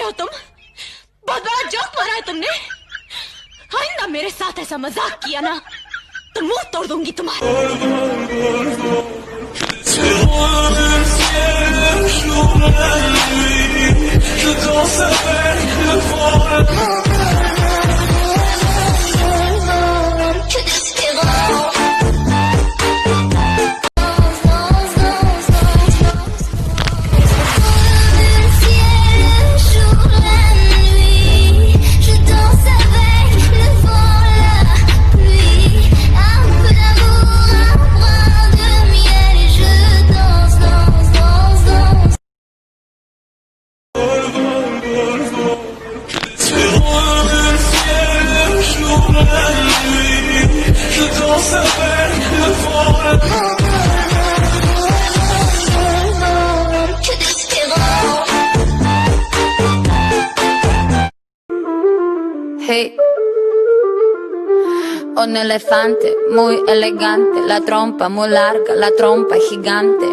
हो तुम? बहुत बड़ा जोक मारा है तुमने। आइंदा मेरे साथ ऐसा मजाक किया ना तो मुंह तोड़ दूंगी तुम्हारा। Hey, un elefante muy elegante, la trompa muy larga, la trompa gigante.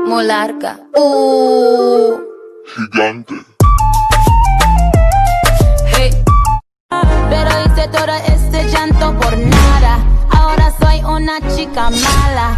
Muy larga. Gigante. Hey. Pero hice todo este llanto por nada. Ahora soy una chica mala.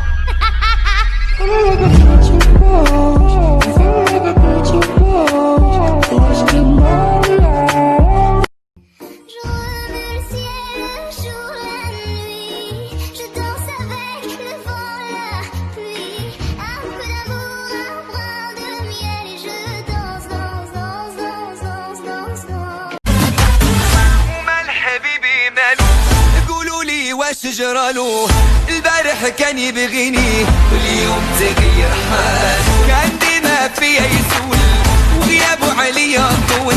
واش جرالو البارح كان يبغيني واليوم تغير حال كان ديما فيا يسول وغيابه عليا طول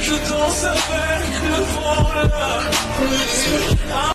Je danse avec le vent.